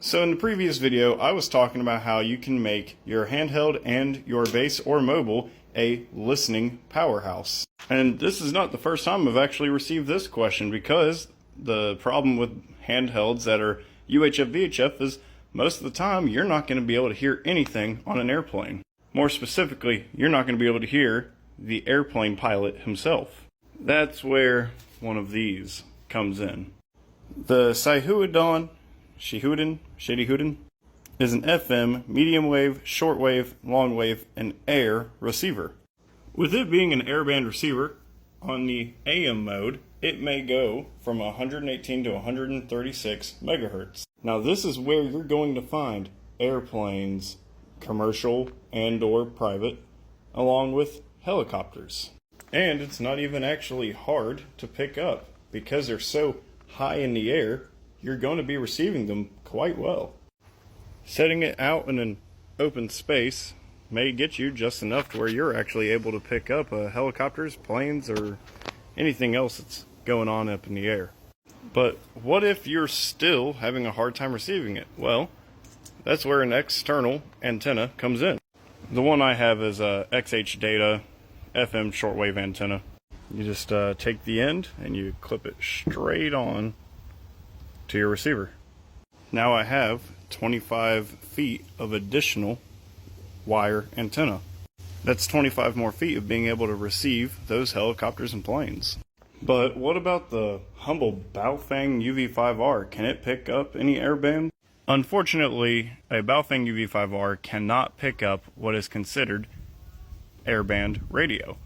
So in the previous video, I was talking about how you can make your handheld and your base or mobile a listening powerhouse. And this is not the first time I've actually received this question, because the problem with handhelds that are UHF VHF is most of the time you're not going to be able to hear anything on an airplane. More specifically, you're not going to be able to hear the airplane pilot himself. That's where one of these comes in. The Saihuadon Shittyhootin is an FM, medium wave, short wave, long wave, and air receiver. With it being an airband receiver, on the AM mode, it may go from 118 to 136 megahertz. Now this is where you're going to find airplanes, commercial and or private, along with helicopters. And it's not even actually hard to pick up, because they're so high in the air, you're going to be receiving them quite well. Setting it out in an open space may get you just enough to where you're actually able to pick up helicopters, planes, or anything else that's going on up in the air. But what if you're still having a hard time receiving it? Well, that's where an external antenna comes in. The one I have is a XH Data FM shortwave antenna. You just take the end and you clip it straight on to your receiver. Now I have 25 feet of additional wire antenna. That's 25 more feet of being able to receive those helicopters and planes. But what about the humble Baofeng UV5R? Can it pick up any airband? Unfortunately, a Baofeng UV5R cannot pick up what is considered airband radio.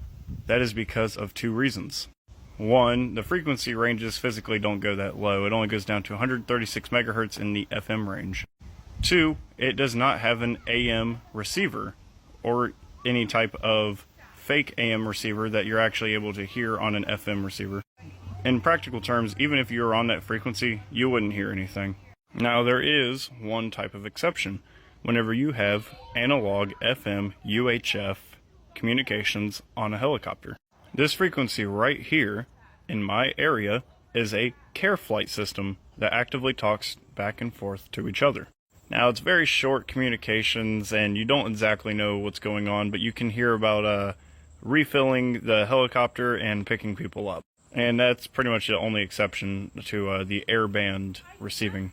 That is because of two reasons. One, the frequency ranges physically don't go that low. It only goes down to 136 megahertz in the FM range. Two, it does not have an AM receiver or any type of fake AM receiver that you're actually able to hear on an FM receiver. In practical terms, even if you were on that frequency, you wouldn't hear anything. Now there is one type of exception. Whenever you have analog FM UHF communications on a helicopter. This frequency right here in my area is a care flight system that actively talks back and forth to each other. Now it's very short communications and you don't exactly know what's going on, but you can hear about refilling the helicopter and picking people up. And that's pretty much the only exception to the airband receiving.